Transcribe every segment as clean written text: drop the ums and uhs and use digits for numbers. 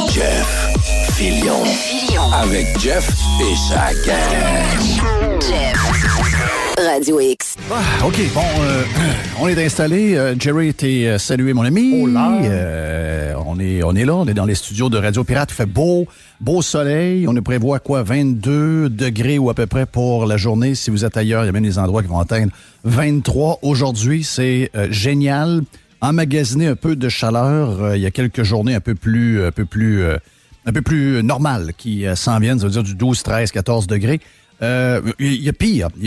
Jeff Fillion. Avec Jeff et sa gang. Radio X. Ah, OK, bon, on est installé. Jerry, t'es salué, mon ami. Oh là! On est là, on est dans les studios de Radio Pirate. Il fait beau soleil. On ne prévoit quoi, 22 degrés ou à peu près pour la journée. Si vous êtes ailleurs, il y a même des endroits qui vont atteindre 23. Aujourd'hui, c'est génial. Emmagasiner un peu de chaleur. Il y a quelques journées un peu plus normales qui s'en viennent. Ça veut dire du 12, 13, 14 degrés. Il y a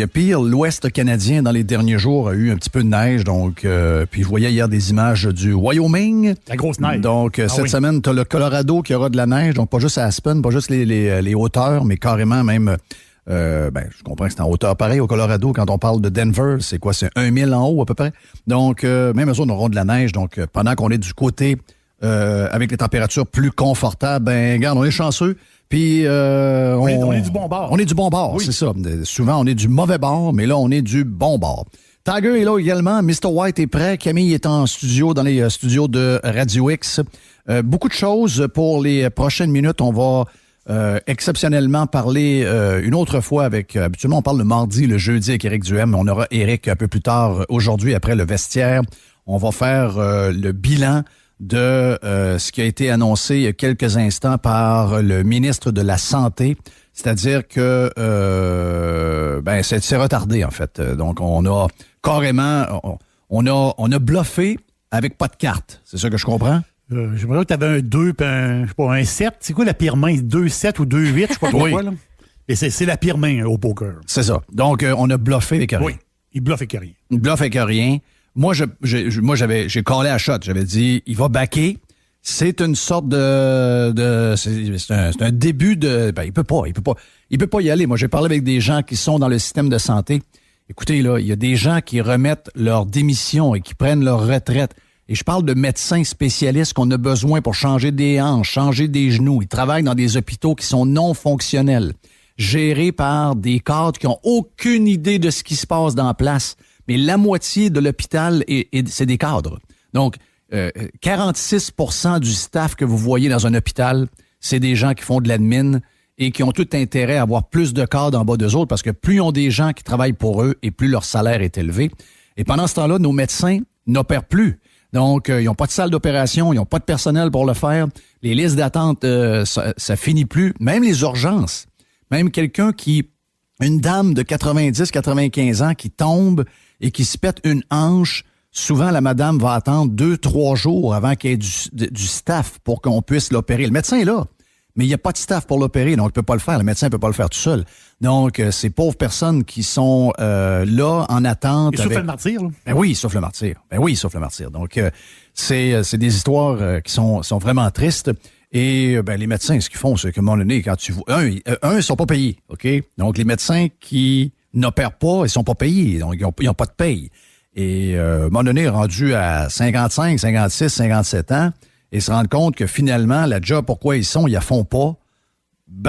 pire. L'Ouest canadien, dans les derniers jours, a eu un petit peu de neige. Donc, puis je voyais hier des images du Wyoming. La grosse neige. Donc, cette semaine, tu as le Colorado qui aura de la neige. Donc, pas juste à Aspen, pas juste les hauteurs, mais carrément même... je comprends que c'est en hauteur pareil au Colorado. Quand on parle de Denver, c'est quoi? C'est 1000 en haut à peu près. Donc, même eux autres auront de la neige. Donc, pendant qu'on est du côté avec les températures plus confortables, regarde, on est chanceux. Puis, on est du bon bord. On est du bon bord, oui. C'est ça. Souvent, on est du mauvais bord, mais là, on est du bon bord. Tiger est là également. Mr. White est prêt. Camille est en studio, dans les studios de Radio X. Beaucoup de choses pour les prochaines minutes. On va exceptionnellement parler une autre fois avec... habituellement, on parle le mardi, le jeudi avec Éric Duhem. On aura Éric un peu plus tard aujourd'hui, après le vestiaire. On va faire le bilan de ce qui a été annoncé il y a quelques instants par le ministre de la Santé. C'est-à-dire que c'est retardé, en fait. Donc, on a carrément... On a bluffé avec pas de carte. C'est ça que je comprends? J'aimerais que tu avais un 2 puis un 7. C'est quoi la pire main? 2-7 ou 2-8? Je sais pas trop quoi, là. Et c'est la pire main au poker. C'est ça. Donc, on a bluffé avec rien. Oui, il bluffe avec rien. Il bluffe avec rien. Moi, j'ai callé à shot. J'avais dit, il va backer. C'est une sorte c'est un début de... il peut pas y aller. Moi, j'ai parlé avec des gens qui sont dans le système de santé. Écoutez, là, il y a des gens qui remettent leur démission et qui prennent leur retraite. Et je parle de médecins spécialistes qu'on a besoin pour changer des hanches, changer des genoux. Ils travaillent dans des hôpitaux qui sont non fonctionnels, gérés par des cadres qui ont aucune idée de ce qui se passe dans la place. Mais la moitié de l'hôpital, c'est des cadres. Donc, 46% du staff que vous voyez dans un hôpital, c'est des gens qui font de l'admin et qui ont tout intérêt à avoir plus de cadres en bas d'eux autres parce que plus ils ont des gens qui travaillent pour eux et plus leur salaire est élevé. Et pendant ce temps-là, nos médecins n'opèrent plus. Donc, ils n'ont pas de salle d'opération, ils n'ont pas de personnel pour le faire. Les listes d'attente, ça finit plus. Même les urgences. Même une dame de 90-95 ans qui tombe et qui se pète une hanche, souvent la madame va attendre 2-3 jours avant qu'il y ait du staff pour qu'on puisse l'opérer. Le médecin est là, mais il n'y a pas de staff pour l'opérer, donc il ne peut pas le faire. Le médecin ne peut pas le faire tout seul. Donc, ces pauvres personnes qui sont là en attente... Ils souffrent le martyr, là. Ben oui, ils souffrent le martyr. Donc, c'est des histoires qui sont vraiment tristes. Et les médecins, ce qu'ils font, c'est qu'à un moment donné, quand tu vois... ils sont pas payés, OK? Donc, les médecins qui n'opèrent pas, ils sont pas payés. Donc, ils n'ont pas de paye. Et à un moment donné, rendu à 55, 56, 57 ans, et se rendent compte que finalement, la job, pourquoi ils la font pas,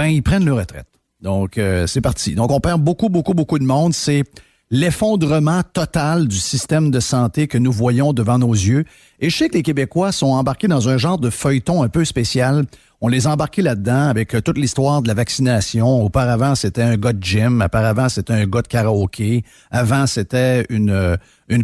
ils prennent leur retraite. Donc, c'est parti. Donc, on perd beaucoup de monde. C'est l'effondrement total du système de santé que nous voyons devant nos yeux. Et je sais que les Québécois sont embarqués dans un genre de feuilleton un peu spécial. On les a embarqués là-dedans avec toute l'histoire de la vaccination. Auparavant, c'était un gars de gym. Auparavant, c'était un gars de karaoké. Avant, c'était une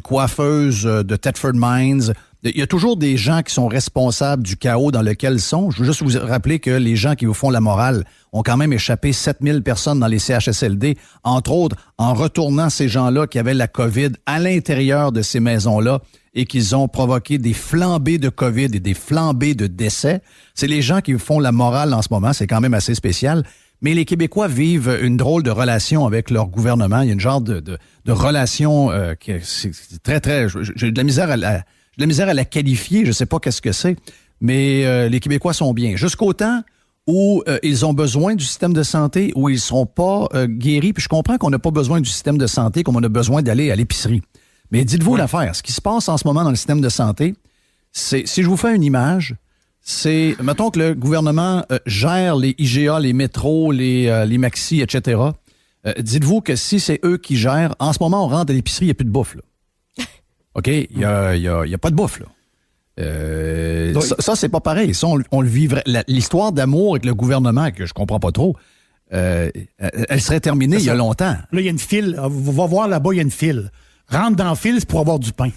coiffeuse de Thetford Mines. Il y a toujours des gens qui sont responsables du chaos dans lequel ils sont. Je veux juste vous rappeler que les gens qui vous font la morale ont quand même échappé 7000 personnes dans les CHSLD, entre autres en retournant ces gens-là qui avaient la COVID à l'intérieur de ces maisons-là et qu'ils ont provoqué des flambées de COVID et des flambées de décès. C'est les gens qui vous font la morale en ce moment. C'est quand même assez spécial. Mais les Québécois vivent une drôle de relation avec leur gouvernement. Il y a une genre de relation qui c'est très, très... J'ai de la misère à la qualifier, je sais pas qu'est-ce que c'est, mais les Québécois sont bien. Jusqu'au temps où ils ont besoin du système de santé, où ils sont pas guéris. Puis je comprends qu'on n'a pas besoin du système de santé comme on a besoin d'aller à l'épicerie. Mais dites-vous l'affaire, ce qui se passe en ce moment dans le système de santé, c'est, si je vous fais une image, c'est, mettons que le gouvernement gère les IGA, les métros, les maxi, etc. Dites-vous que si c'est eux qui gèrent, en ce moment, on rentre à l'épicerie, il n'y a plus de bouffe, là. OK? Il y a pas de bouffe, là. Ça, c'est pas pareil. Ça, on le vivrait. L'histoire d'amour avec le gouvernement, que je comprends pas trop, elle serait terminée il y a longtemps. Là, il y a une file. Va voir là-bas, il y a une file. Rentre dans la file, c'est pour avoir du pain.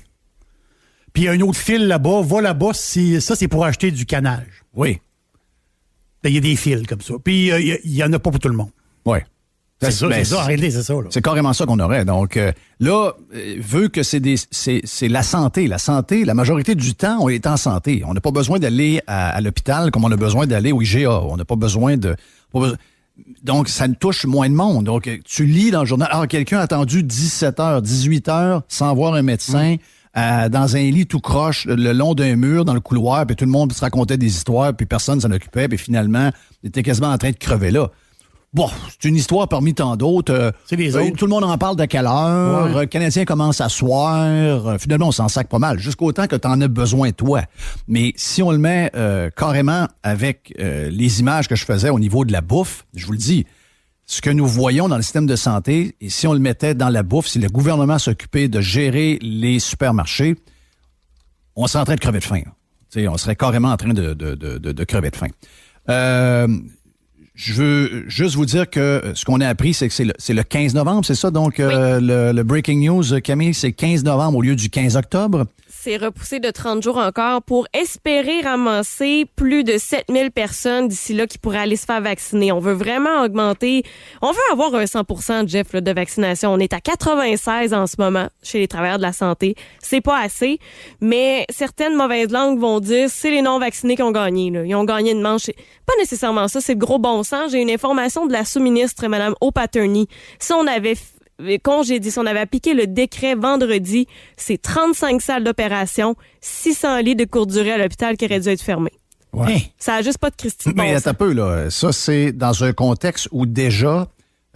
Puis il y a une autre file là-bas. Va là-bas, ça, c'est pour acheter du canage. Oui. Il y a des files comme ça. Puis il y en a pas pour tout le monde. Oui. C'est ça, en réalité, c'est ça. Là. C'est carrément ça qu'on aurait. Donc là, vu que c'est la santé. La santé, la majorité du temps, on est en santé. On n'a pas besoin d'aller à l'hôpital comme on a besoin d'aller au IGA. On n'a pas besoin de... Donc, ça nous touche moins de monde. Donc, tu lis dans le journal, quelqu'un a attendu 17 heures, 18 heures sans voir un médecin dans un lit tout croche, le long d'un mur, dans le couloir, puis tout le monde se racontait des histoires, puis personne s'en occupait, puis finalement, il était quasiment en train de crever là. Bon, c'est une histoire parmi tant d'autres. C'est les autres. Tout le monde en parle de quelle heure. Le Canadien commence à soir. Finalement, on s'en sac pas mal, jusqu'au temps que tu en as besoin, toi. Mais si on le met carrément avec les images que je faisais au niveau de la bouffe, je vous le dis, ce que nous voyons dans le système de santé, et si on le mettait dans la bouffe, si le gouvernement s'occupait de gérer les supermarchés, on serait en train de crever de faim. On serait carrément en train de crever de faim. Je veux juste vous dire que ce qu'on a appris, c'est que c'est le 15 novembre, c'est ça? Donc, le breaking news, Camille, c'est 15 novembre au lieu du 15 octobre. C'est repoussé de 30 jours encore pour espérer ramasser plus de 7000 personnes d'ici là qui pourraient aller se faire vacciner. On veut vraiment augmenter. On veut avoir un 100%, Jeff, là, de vaccination. On est à 96 en ce moment chez les travailleurs de la santé. C'est pas assez, mais certaines mauvaises langues vont dire c'est les non-vaccinés qui ont gagné. Là. Ils ont gagné une manche. Pas nécessairement ça, c'est le gros bon sens. J'ai une information de la sous-ministre, Mme O'Patterney. Si on avait congédié, si on avait appliqué le décret vendredi, c'est 35 salles d'opération, 600 lits de courte durée à l'hôpital qui auraient dû être fermés. Ouais. Ça n'a juste pas de Christine. Mais attends un peu, là. Ça, c'est dans un contexte où déjà,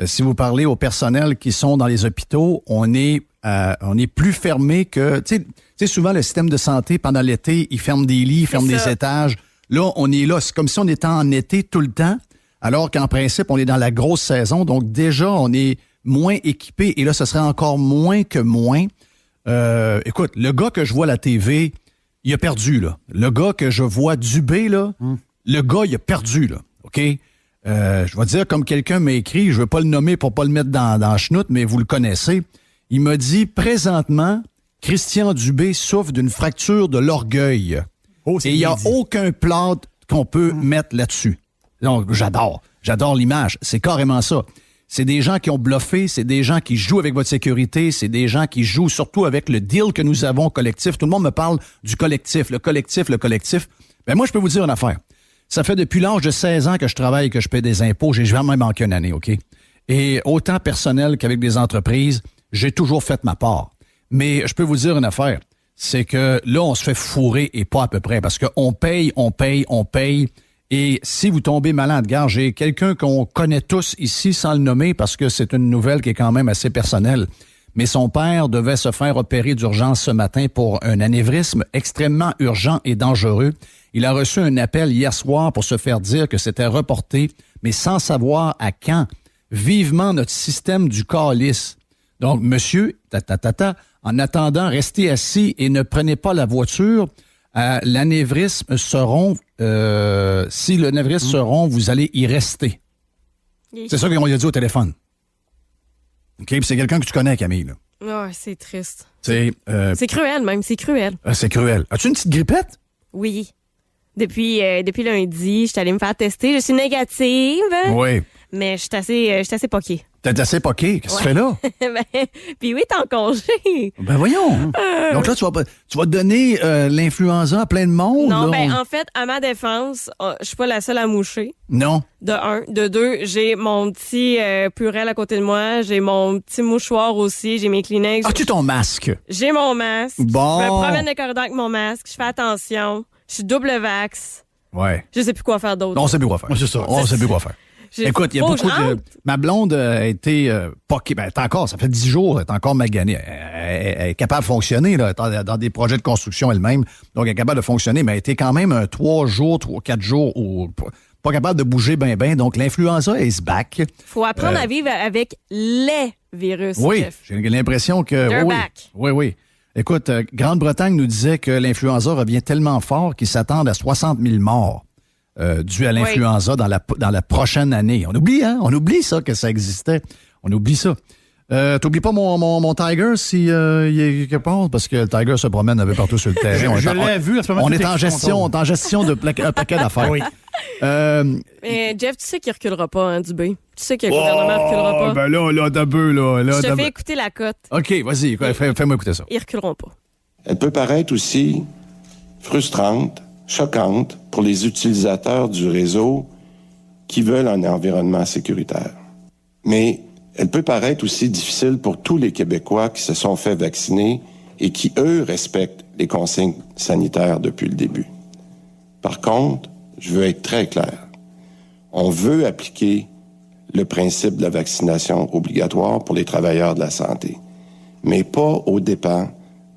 si vous parlez au personnel qui sont dans les hôpitaux, on est plus fermé que... Tu sais, souvent, le système de santé, pendant l'été, il ferme des lits, il ferme des étages. Là, on est là. C'est comme si on était en été tout le temps, alors qu'en principe, on est dans la grosse saison. Donc, déjà, on est moins équipé. Et là, ce serait encore moins que moins. Écoute, le gars que je vois à la TV, il a perdu, là. Le gars que je vois Dubé, là, le gars, il a perdu, là. OK? Je vais dire, comme quelqu'un m'a écrit, je ne veux pas le nommer pour pas le mettre dans la chenoute, mais vous le connaissez. Il m'a dit, présentement, Christian Dubé souffre d'une fracture de l'orgueil. Et il n'y a aucun plâtre qu'on peut mettre là-dessus. Donc, j'adore l'image. C'est carrément ça. C'est des gens qui ont bluffé, c'est des gens qui jouent avec votre sécurité, c'est des gens qui jouent surtout avec le deal que nous avons collectif. Tout le monde me parle du collectif, le collectif. Ben moi, je peux vous dire une affaire. Ça fait depuis l'âge de 16 ans que je travaille et que je paie des impôts. J'ai jamais manqué une année, OK? Et autant personnel qu'avec des entreprises, j'ai toujours fait ma part. Mais je peux vous dire une affaire. C'est que là, on se fait fourrer et pas à peu près parce qu'on paye. Et si vous tombez malade, gare, j'ai quelqu'un qu'on connaît tous ici sans le nommer parce que c'est une nouvelle qui est quand même assez personnelle. Mais son père devait se faire opérer d'urgence ce matin pour un anévrisme extrêmement urgent et dangereux. Il a reçu un appel hier soir pour se faire dire que c'était reporté, mais sans savoir à quand. Vivement notre système du calice. Donc, monsieur, en attendant, restez assis et ne prenez pas la voiture. L'anévrisme seront... si l'anévrisme seront, vous allez y rester. C'est ça qu'on lui a dit au téléphone. OK? Puis c'est quelqu'un que tu connais, Camille. Là. Oh, c'est triste. C'est cruel, même. C'est cruel. C'est cruel. As-tu une petite grippette? Oui. Depuis lundi, je suis allée me faire tester. Je suis négative. Oui. Mais je suis assez poquée. T'es assez poquée. Qu'est-ce que tu fais là? Puis oui, t'es en congé. Ben voyons. Donc là, tu vas donner l'influenza à plein de monde. Non, là. en fait, à ma défense, je suis pas la seule à moucher. Non. De un. De deux, j'ai mon petit Purell à côté de moi. J'ai mon petit mouchoir aussi. J'ai mes Kleenex. As-tu ton masque? J'ai mon masque. Bon. Je me promène dans le corridor avec mon masque. Je fais attention. Je suis double vax. Ouais. Je sais plus quoi faire d'autre. Non, on sait plus quoi faire. Ouais, c'est ça. On sait plus quoi faire. Écoute, il y a beaucoup de... Ma blonde a été poquée. Ben, ça fait 10 jours, elle est encore maganée. Elle est capable de fonctionner là, dans des projets de construction elle-même. Donc, elle est capable de fonctionner, mais elle a été quand même 4 jours, ou pas capable de bouger ben. Donc, l'influenza is back. Faut apprendre à vivre avec les virus. Oui, Jeff. j'ai l'impression que... They're back. Oui. Écoute, Grande-Bretagne nous disait que l'influenza revient tellement fort qu'ils s'attendent à 60 000 morts dus à l'influenza dans la prochaine année. On oublie, hein? On oublie ça, que ça existait. On oublie ça. T'oublies pas mon Tiger si il est quelque part, parce que le Tiger se promène un peu partout sur le terrain. Je l'ai vu à ce moment. On est en gestion de un paquet d'affaires. Oui. Mais Jeff, tu sais qu'il reculera pas, hein, Dubé. Tu sais que le gouvernement reculera pas. Ben là, t'as peu, là. Je te fais écouter la cote. OK, vas-y, fais-moi écouter ça. Ils reculeront pas. Elle peut paraître aussi frustrante, choquante pour les utilisateurs du réseau qui veulent un environnement sécuritaire. Mais elle peut paraître aussi difficile pour tous les Québécois qui se sont fait vacciner et qui, eux, respectent les consignes sanitaires depuis le début. Par contre, je veux être très clair. On veut appliquer le principe de la vaccination obligatoire pour les travailleurs de la santé, mais pas aux dépens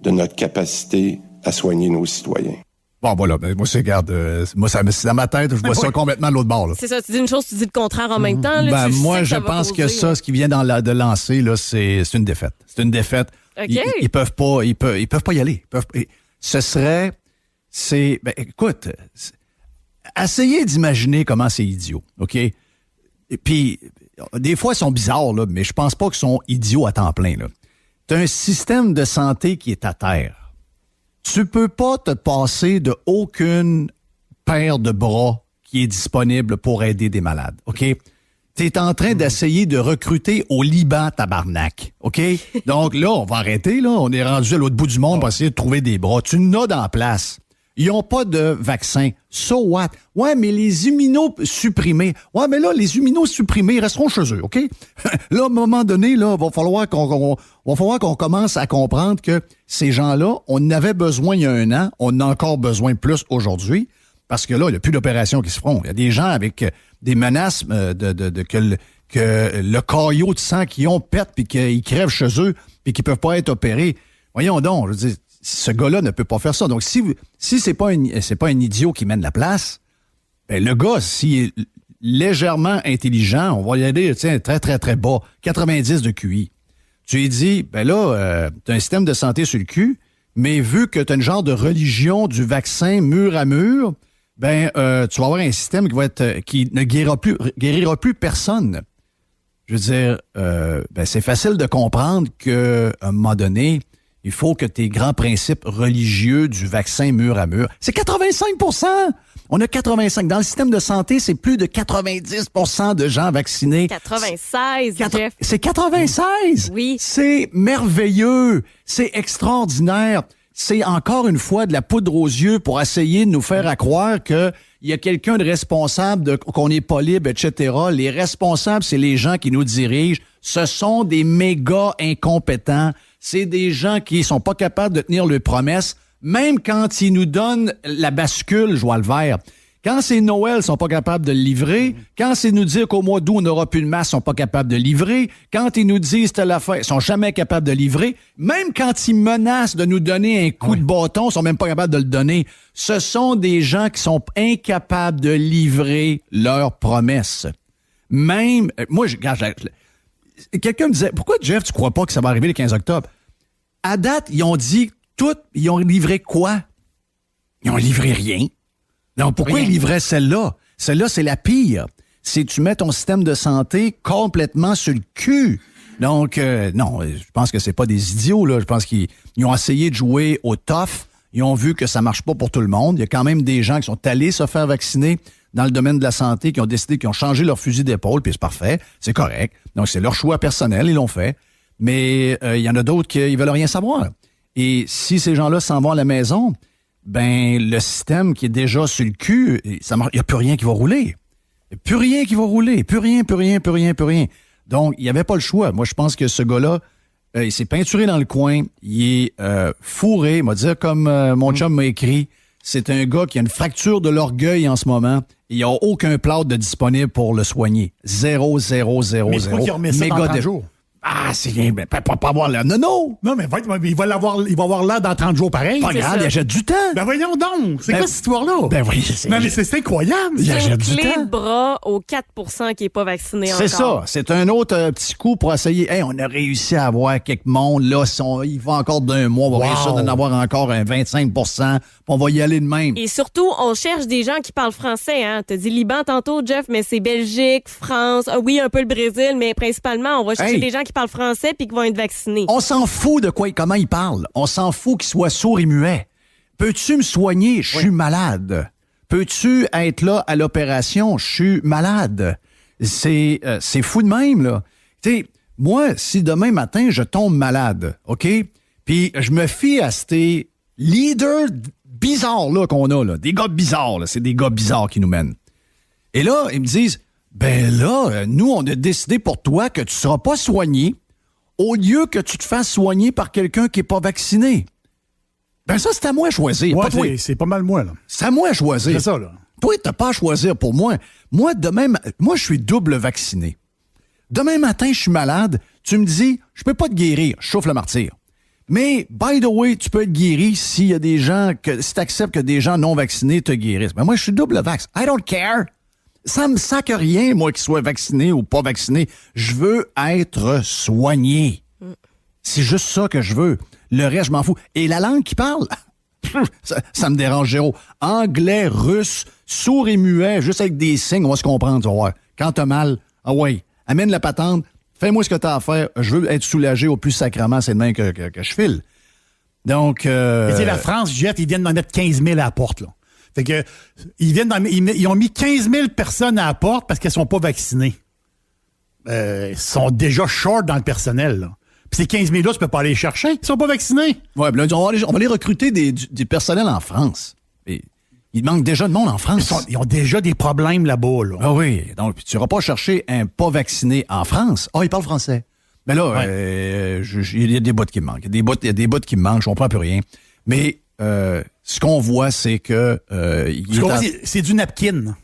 de notre capacité à soigner nos citoyens. Bon, voilà. Moi, c'est dans ma tête, je vois ça complètement de l'autre bord. Là. C'est ça, tu dis une chose, tu dis le contraire en même temps. Là, moi, je pense que ça, ce qui vient de lancer, là, c'est une défaite. C'est une défaite. Okay. Ils peuvent pas y aller. Écoute, essayez d'imaginer comment c'est idiot, OK? Et puis, des fois, ils sont bizarres, là, mais je pense pas qu'ils sont idiots à temps plein, là. T'as un système de santé qui est à terre. Tu peux pas te passer de aucune paire de bras qui est disponible pour aider des malades, OK? T'es en train d'essayer de recruter au Liban, tabarnak, OK? Donc là, on va arrêter, là. On est rendu à l'autre bout du monde pour essayer de trouver des bras. Tu n'as dans la place. Ils n'ont pas de vaccin. So what? Ouais, mais les immunosupprimés. Ouais, mais là, les immunosupprimés resteront chez eux, OK? Là, à un moment donné, là, va falloir qu'on commence à comprendre que ces gens-là, on en avait besoin il y a 1 an, on en a encore besoin plus aujourd'hui, parce que là, il n'y a plus d'opérations qui se feront. Il y a des gens avec des menaces que le caillot de sang qu'ils ont pète puis qu'ils crèvent chez eux puis qu'ils peuvent pas être opérés. Voyons donc, je veux dire, ce gars-là ne peut pas faire ça. Donc, si c'est pas un idiot qui mène la place, ben le gars, s'il est légèrement intelligent, on va y aller, très, très, très bas, 90 de QI. Tu lui dis, ben là, tu as un système de santé sur le cul, mais vu que tu as une genre de religion du vaccin mur à mur, ben tu vas avoir un système qui ne guérira plus personne. Je veux dire, c'est facile de comprendre qu'à un moment donné, il faut que tes grands principes religieux du vaccin mur à mur. C'est 85%! On a 85%. Dans le système de santé, c'est plus de 90% de gens vaccinés. 96, Jeff. C'est 96! Oui. C'est merveilleux! C'est extraordinaire! C'est encore une fois de la poudre aux yeux pour essayer de nous faire croire qu'il y a quelqu'un de responsable, qu'on n'est pas libre, etc. Les responsables, c'est les gens qui nous dirigent. Ce sont des méga incompétents. C'est des gens qui sont pas capables de tenir leurs promesses, même quand ils nous donnent la bascule, je vois le vert. Quand c'est Noël, ils sont pas capables de le livrer. Quand c'est nous dire qu'au mois d'août, on n'aura plus de masse, ils sont pas capables de livrer. Quand ils nous disent que la fin, ils sont jamais capables de livrer. Même quand ils menacent de nous donner un coup de bâton, ils sont même pas capables de le donner. Ce sont des gens qui sont incapables de livrer leurs promesses. Même, moi, quelqu'un me disait, pourquoi, Jeff, tu crois pas que ça va arriver le 15 octobre? À date, ils ont dit ils ont livré quoi? Ils ont livré rien. Donc, pourquoi ils livraient celle-là? Celle-là, c'est la pire. C'est tu mets ton système de santé complètement sur le cul. Donc, non, je pense que c'est pas des idiots, là. Je pense qu'ils ont essayé de jouer au tough. Ils ont vu que ça marche pas pour tout le monde. Il y a quand même des gens qui sont allés se faire vacciner dans le domaine de la santé, qui ont décidé, qui ont changé leur fusil d'épaule, puis c'est parfait, c'est correct. Donc, c'est leur choix personnel, ils l'ont fait. Mais il y en a d'autres qui veulent rien savoir. Et si ces gens-là s'en vont à la maison, ben le système qui est déjà sur le cul, il n'y a plus rien qui va rouler. Il n'y a plus rien qui va rouler. Plus rien. Donc, il n'y avait pas le choix. Moi, je pense que ce gars-là, il s'est peinturé dans le coin. Il est fourré. Il m'a dit, comme mon chum m'a écrit, c'est un gars qui a une fracture de l'orgueil en ce moment. Il n'y a aucun plâtre de disponible pour le soigner. 0. Mais il faut qu'il remet ça dans 30 jours. c'est bien, ben, pas avoir l'air. Non! Non, mais il va avoir l'air dans 30 jours pareil. Pas grave, il achète du temps. Ben voyons donc, c'est quoi cette histoire-là? Ben oui, non, mais c'est incroyable. Il C'est une achète du clé temps. de bras aux 4% qui n'est pas vacciné encore. C'est ça. C'est un autre petit coup pour essayer. Hey, on a réussi à avoir quelques mondes. Là, il va encore d'un mois. On va réussir d'en avoir encore un 25%. On va y aller de même. Et surtout, on cherche des gens qui parlent français. Hein? T'as dit Liban tantôt, Jeff, mais c'est Belgique, France, oui, un peu le Brésil, mais principalement, on va chercher des gens qui parlent français puis qui vont être vaccinés. On s'en fout de comment ils parlent. On s'en fout qu'ils soient sourds et muets. Peux-tu me soigner? Je suis malade. Peux-tu être là à l'opération? Je suis malade. C'est fou de même, là. Tu sais, moi, si demain matin, je tombe malade, OK? Puis je me fie à ces leaders bizarres, là, qu'on a, là. Des gars bizarres, là. C'est des gars bizarres qui nous mènent. Et là, ils me disent, ben là, nous, on a décidé pour toi que tu ne seras pas soigné au lieu que tu te fasses soigner par quelqu'un qui n'est pas vacciné. Ben ça, c'est à moi à choisir. Ouais, pas toi. c'est pas mal moi, là. C'est à moi à choisir. C'est ça, là. Toi, t'as pas à choisir pour moi. Moi, je suis double vacciné. Demain matin, je suis malade. Tu me dis, je peux pas te guérir. Je chauffe le martyr. Mais, by the way, tu peux être guéri s'il y a des gens si t'acceptes que des gens non vaccinés te guérissent. Ben moi, je suis double vax. I don't care. Ça me sac rien, moi, qu'il soit vacciné ou pas vacciné. Je veux être soigné. C'est juste ça que je veux. Le reste, je m'en fous. Et la langue qui parle, ça me dérange zéro. Anglais, russe, sourd et muet, juste avec des signes, on va se comprendre, tu vas voir. Quand t'as mal, ah ouais, amène la patente, fais-moi ce que t'as à faire, je veux être soulagé au plus sacrement, c'est de même que je file. Donc... la France, Jeff, ils viennent d'en mettre 15 000 à la porte, là. Fait que, ils ont mis 15 000 personnes à la porte parce qu'elles sont pas vaccinées. Ils sont déjà short dans le personnel, là. Puis ces 15 000-là, tu peux pas aller les chercher. Ils sont pas vaccinés. Ouais, ben là, on va les recruter des personnels en France. Et il manque déjà de monde en France. Ils ont déjà des problèmes là-bas, là. Ah oui. Donc, tu n'iras pas chercher un pas vacciné en France. Ah, il parle français. Mais là, il y a des bouts qui me manquent. Il y a des bouts qui me manquent. Je comprends plus rien. Mais ce qu'on voit, c'est que... c'est du napkin.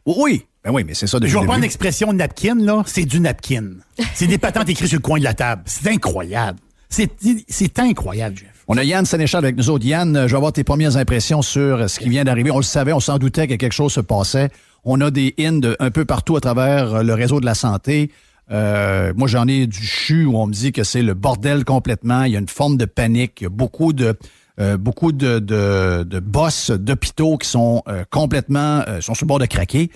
Oui. Ben oui, mais c'est ça depuis Je le vois pas début. une expression napkin, là. C'est du napkin. C'est des patentes écrites sur le coin de la table. C'est incroyable. C'est incroyable, Jeff. On a Yann Sénéchal avec nous autres. Yann, je vais avoir tes premières impressions sur ce qui vient d'arriver. On le savait, on s'en doutait que quelque chose se passait. On a des un peu partout à travers le réseau de la santé. Moi, j'en ai du CHU où on me dit que c'est le bordel complètement. Il y a une forme de panique. Il y a beaucoup de boss d'hôpitaux qui sont complètement sont sur le bord de craquer.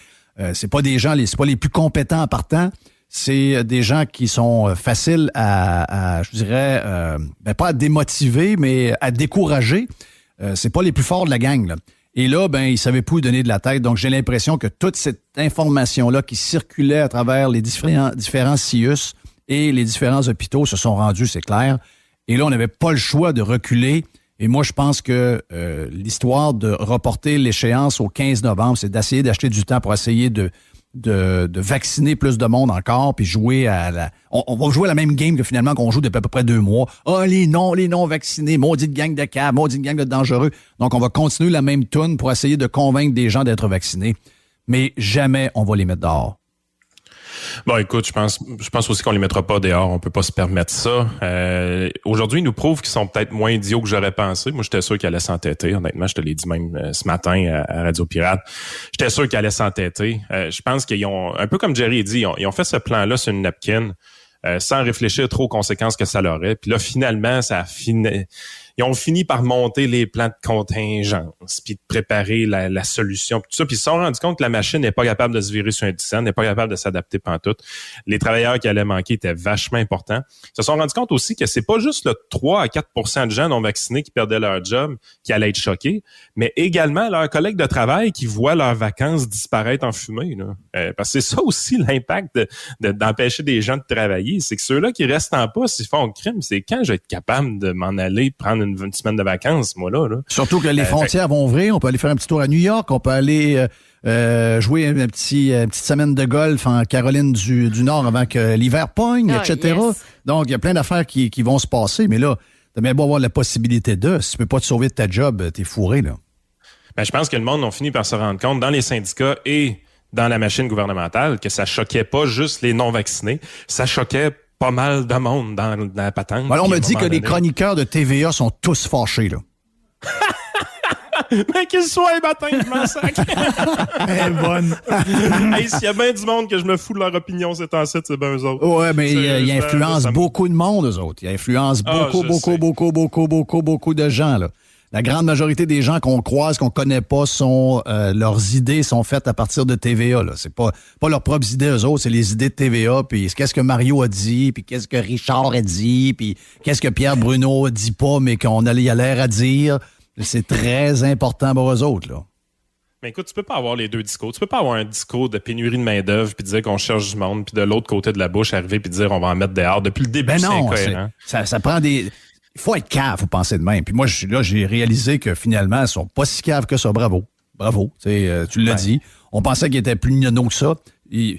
C'est pas des gens, c'est pas les plus compétents en partant. C'est des gens qui sont faciles à je dirais, pas à démotiver, mais à décourager. C'est pas les plus forts de la gang, là. Et là, ils savaient plus où donner de la tête. Donc, j'ai l'impression que toute cette information-là qui circulait à travers les différents CIUS et les différents hôpitaux se sont rendus, c'est clair. Et là, on n'avait pas le choix de reculer. Et moi, je pense que l'histoire de reporter l'échéance au 15 novembre, c'est d'essayer d'acheter du temps pour essayer de vacciner plus de monde encore, puis jouer à on va jouer à la même game que finalement qu'on joue depuis à peu près 2 mois. Ah, les non vaccinés, maudite gang de câbles, maudite gang de dangereux. Donc, on va continuer la même toune pour essayer de convaincre des gens d'être vaccinés. Mais jamais on va les mettre dehors. Bon, écoute, je pense aussi qu'on les mettra pas dehors. On peut pas se permettre ça. Aujourd'hui, ils nous prouvent qu'ils sont peut-être moins idiots que j'aurais pensé. Moi, j'étais sûr qu'ils allaient s'entêter. Honnêtement, je te l'ai dit même ce matin à Radio Pirate. J'étais sûr qu'ils allaient s'entêter. Je pense qu'ils ont, un peu comme Jerry a dit, ils ont fait ce plan-là sur une napkin sans réfléchir trop aux conséquences que ça aurait. Puis là, finalement, ils ont fini par monter les plans de contingence, puis de préparer la solution, puis tout ça. Puis ils se sont rendus compte que la machine n'est pas capable de se virer sur un dissent, n'est pas capable de s'adapter pantoute. Les travailleurs qui allaient manquer étaient vachement importants. Ils se sont rendus compte aussi que c'est pas juste le 3 à 4% de gens non vaccinés qui perdaient leur job qui allaient être choqués, mais également leurs collègues de travail qui voient leurs vacances disparaître en fumée, là. Parce que c'est ça aussi l'impact d'empêcher des gens de travailler. C'est que ceux-là qui restent en poste, ils font le crime. C'est quand je vais être capable de m'en aller prendre une semaine de vacances, moi, là. Surtout que les frontières vont ouvrir. On peut aller faire un petit tour à New York. On peut aller jouer une petite semaine de golf en Caroline du Nord avant que l'hiver pogne, etc. Yes. Donc, il y a plein d'affaires qui vont se passer. Mais là, t'as bien beau avoir la possibilité de. Si tu peux pas te sauver de ta job, t'es fourré, là. Je pense que le monde a fini par se rendre compte dans les syndicats et dans la machine gouvernementale que ça choquait pas juste les non-vaccinés, ça choquait pas mal de monde dans la patente. Ben, on me dit que les donné... chroniqueurs de TVA sont tous fâchés, là. Mais qu'il soit un matin, je m'en sac. Elle est bonne. Hey, s'il y a bien du monde que je me fous de leur opinion, c'est en c'est bien eux autres. Ouais, mais ils influencent ça me- beaucoup de monde, eux autres. Ils influencent beaucoup de gens, là. La grande majorité des gens qu'on croise, qu'on connaît pas, leurs idées sont faites à partir de TVA, là. C'est pas leurs propres idées, eux autres, c'est les idées de TVA, puis qu'est-ce que Mario a dit, puis qu'est-ce que Richard a dit, puis qu'est-ce que Pierre Bruno a dit pas, mais qu'on a l'air à dire. C'est très important pour eux autres, là. Mais écoute, tu peux pas avoir les deux discours. Tu peux pas avoir un discours de pénurie de main-d'œuvre puis dire qu'on cherche du monde, puis de l'autre côté de la bouche arriver puis dire on va en mettre dehors. Depuis le début, Ben c'est non, incohérent. ça prend des... Il faut être cave, faut penser de même. Puis moi, j'ai réalisé que finalement, ils sont pas si caves que ça. Bravo. Tu l'as dit. On pensait qu'ils étaient plus gnonaux que ça.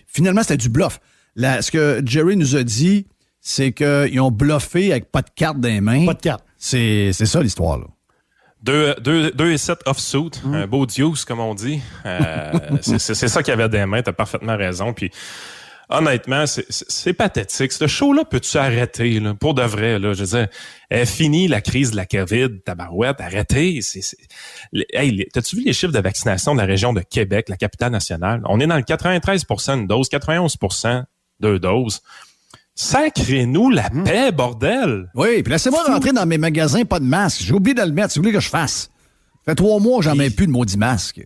Finalement, c'était du bluff. Ce que Jerry nous a dit, c'est qu'ils ont bluffé avec pas de carte dans les mains. Pas de carte. C'est ça l'histoire, là. 2 et 7 off-suit, un beau deuce, comme on dit. C'est ça qu'il y avait des mains, t'as parfaitement raison. Puis honnêtement, c'est pathétique. Ce show-là, peux-tu arrêter, là, pour de vrai, là? Je veux dire, fini la crise de la COVID, tabarouette, arrêtez. Hey, t'as-tu vu les chiffres de vaccination de la région de Québec, la capitale nationale? On est dans le 93% une dose, 91% 2 doses. Sacrez-nous la paix, bordel! Oui, puis laissez-moi rentrer dans mes magasins, pas de masque. J'ai oublié de le mettre. Si vous voulez que je fasse. Ça fait 3 mois que j'en mets plus de maudit masque.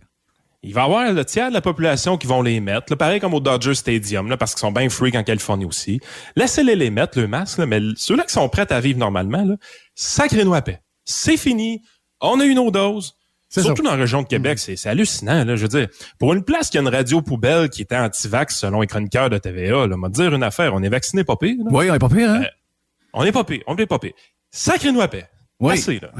Il va y avoir le tiers de la population qui vont les mettre, là, pareil comme au Dodger Stadium, là, parce qu'ils sont bien freaks en Californie aussi. Laissez-les les mettre, le masque, là, mais ceux-là qui sont prêts à vivre normalement, là, sacrez-nous la paix. C'est fini. On a eu nos doses. Surtout dans la région de Québec, c'est hallucinant. Là, je veux dire, pour une place qui a une radio poubelle qui était anti-vax selon les chroniqueurs de TVA, là, m'a dire une affaire, on est vacciné pas pire. Là. Oui, on est pas pire, hein? On est pas pire. Sacrez-nous la paix. Oui. Tassez, là.